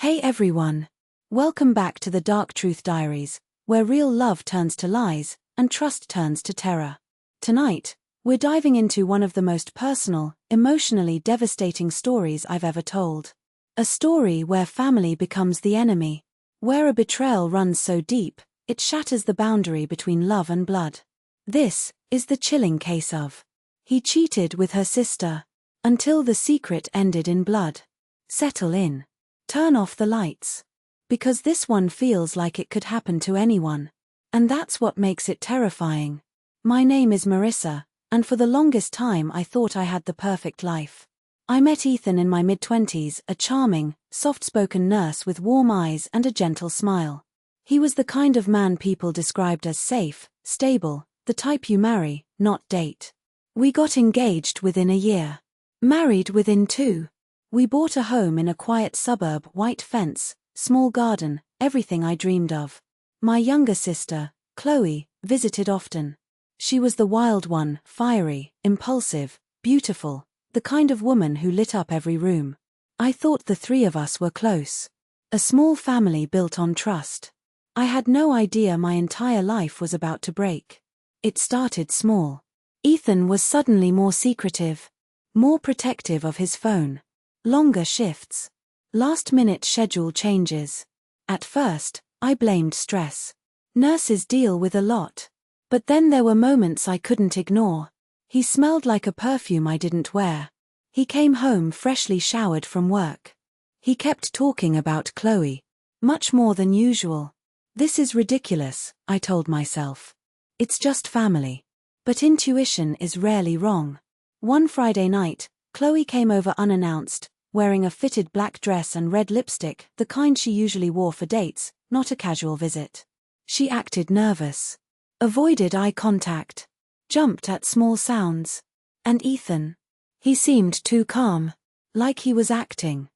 Hey everyone! Welcome back to the Dark Truth Diaries, where real love turns to lies, and trust turns to terror. Tonight, we're diving into one of the most personal, emotionally devastating stories I've ever told. A story where family becomes the enemy, where a betrayal runs so deep, it shatters the boundary between love and blood. This is the chilling case of He Cheated with Her Sister, Until the Secret Ended in Blood. Settle in. Turn off the lights. Because this one feels like it could happen to anyone. And that's what makes it terrifying. My name is Marissa, and for the longest time I thought I had the perfect life. I met Ethan in my mid-20s, a charming, soft-spoken nurse with warm eyes and a gentle smile. He was the kind of man people described as safe, stable, the type you marry, not date. We got engaged within a year. Married within 2. We bought a home in a quiet suburb, white fence, small garden, everything I dreamed of. My younger sister, Chloe, visited often. She was the wild one, fiery, impulsive, beautiful, the kind of woman who lit up every room. I thought the three of us were close. A small family built on trust. I had no idea my entire life was about to break. It started small. Ethan was suddenly more secretive, more protective of his phone. Longer shifts. Last-minute schedule changes. At first, I blamed stress. Nurses deal with a lot. But then there were moments I couldn't ignore. He smelled like a perfume I didn't wear. He came home freshly showered from work. He kept talking about Chloe. Much more than usual. This is ridiculous, I told myself. It's just family. But intuition is rarely wrong. One Friday night, Chloe came over unannounced, wearing a fitted black dress and red lipstick, the kind she usually wore for dates, not a casual visit. She acted nervous. Avoided eye contact. Jumped at small sounds. And Ethan? He seemed too calm. Like he was acting.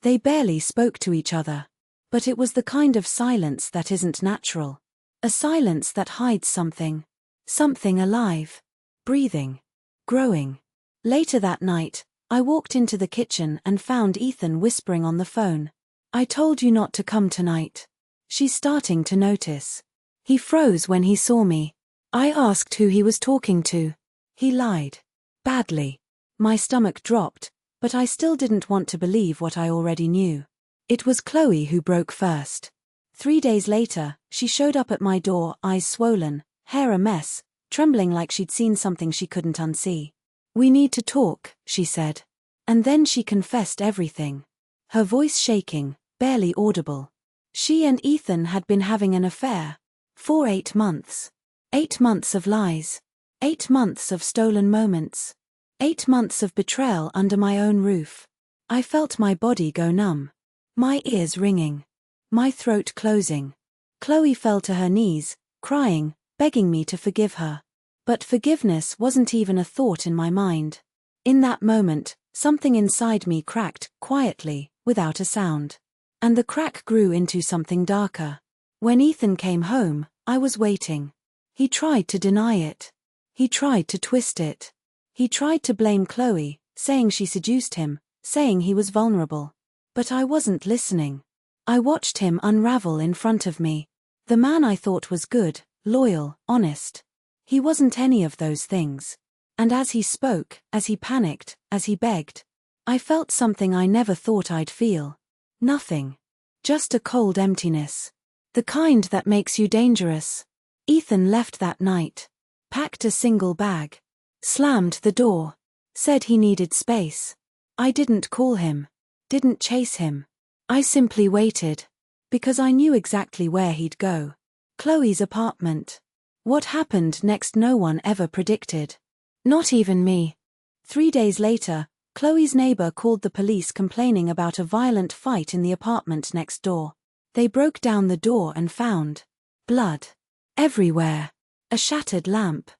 They barely spoke to each other. But it was the kind of silence that isn't natural. A silence that hides something. Something alive. Breathing. Growing. Later that night, I walked into the kitchen and found Ethan whispering on the phone. "I told you not to come tonight." She's starting to notice. He froze when he saw me. I asked who he was talking to. He lied. Badly. My stomach dropped, but I still didn't want to believe what I already knew. It was Chloe who broke first. 3 days later, she showed up at my door, eyes swollen, hair a mess, trembling like she'd seen something she couldn't unsee. "We need to talk," she said. And then she confessed everything. Her voice shaking, barely audible. She and Ethan had been having an affair. For 8 months. 8 months of lies. 8 months of stolen moments. 8 months of betrayal under my own roof. I felt my body go numb. My ears ringing. My throat closing. Chloe fell to her knees, crying, begging me to forgive her. But forgiveness wasn't even a thought in my mind. In that moment, something inside me cracked, quietly, without a sound. And the crack grew into something darker. When Ethan came home, I was waiting. He tried to deny it. He tried to twist it. He tried to blame Chloe, saying she seduced him, saying he was vulnerable. But I wasn't listening. I watched him unravel in front of me. The man I thought was good, loyal, honest. He wasn't any of those things. And as he spoke, as he panicked, as he begged, I felt something I never thought I'd feel. Nothing. Just a cold emptiness. The kind that makes you dangerous. Ethan left that night. Packed a single bag. Slammed the door. Said he needed space. I didn't call him. Didn't chase him. I simply waited. Because I knew exactly where he'd go. Chloe's apartment. What happened next no one ever predicted. Not even me. 3 days later, Chloe's neighbor called the police complaining about a violent fight in the apartment next door. They broke down the door and found blood. Everywhere. A shattered lamp.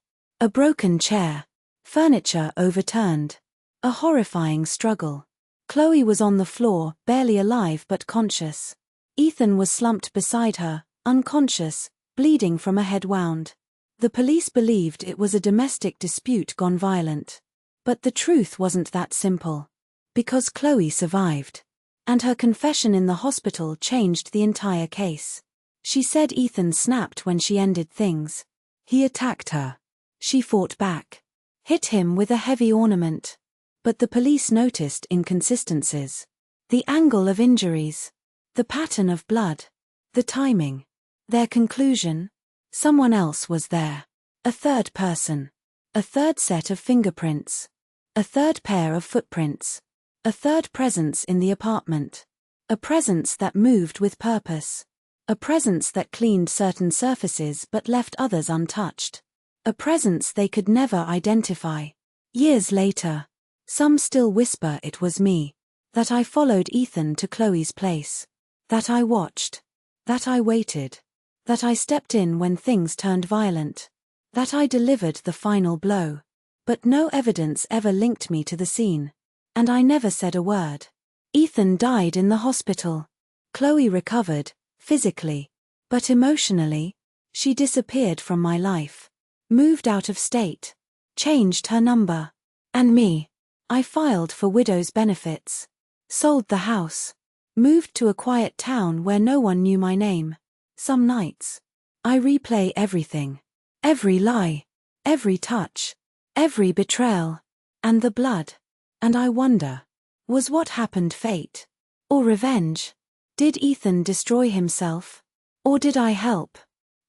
A broken chair. Furniture overturned. A horrifying struggle. Chloe was on the floor, barely alive but conscious. Ethan was slumped beside her, unconscious, bleeding from a head wound. The police believed it was a domestic dispute gone violent. But the truth wasn't that simple. Because Chloe survived. And her confession in the hospital changed the entire case. She said Ethan snapped when she ended things. He attacked her. She fought back. Hit him with a heavy ornament. But the police noticed inconsistencies. The angle of injuries. The pattern of blood. The timing. Their conclusion? Someone else was there. A third person. A third set of fingerprints. A third pair of footprints. A third presence in the apartment. A presence that moved with purpose. A presence that cleaned certain surfaces but left others untouched. A presence they could never identify. Years later, some still whisper it was me. That I followed Ethan to Chloe's place. That I watched. That I waited. That I stepped in when things turned violent. That I delivered the final blow. But no evidence ever linked me to the scene. And I never said a word. Ethan died in the hospital. Chloe recovered, physically. But emotionally, she disappeared from my life. Moved out of state. Changed her number. And me. I filed for widow's benefits. Sold the house. Moved to a quiet town where no one knew my name. Some nights, I replay everything. Every lie. Every touch. Every betrayal. And the blood. And I wonder, was what happened fate? Or revenge? Did Ethan destroy himself? Or did I help?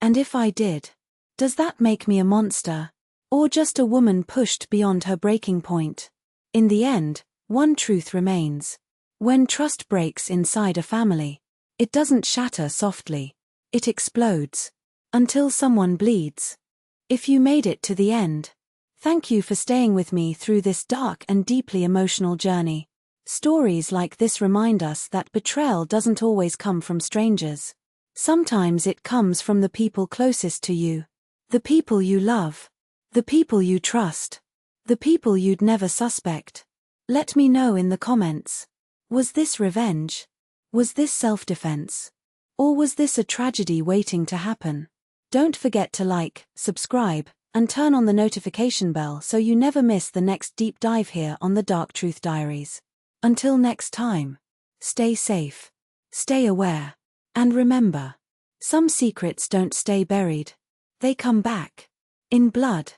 And if I did, does that make me a monster? Or just a woman pushed beyond her breaking point? In the end, one truth remains. When trust breaks inside a family, it doesn't shatter softly. It explodes. Until someone bleeds. If you made it to the end, thank you for staying with me through this dark and deeply emotional journey. Stories like this remind us that betrayal doesn't always come from strangers. Sometimes it comes from the people closest to you. The people you love. The people you trust. The people you'd never suspect. Let me know in the comments. Was this revenge? Was this self-defense? Or was this a tragedy waiting to happen? Don't forget to like, subscribe, and turn on the notification bell so you never miss the next deep dive here on the Dark Truth Diaries. Until next time, stay safe, stay aware, and remember, some secrets don't stay buried. They come back. In blood.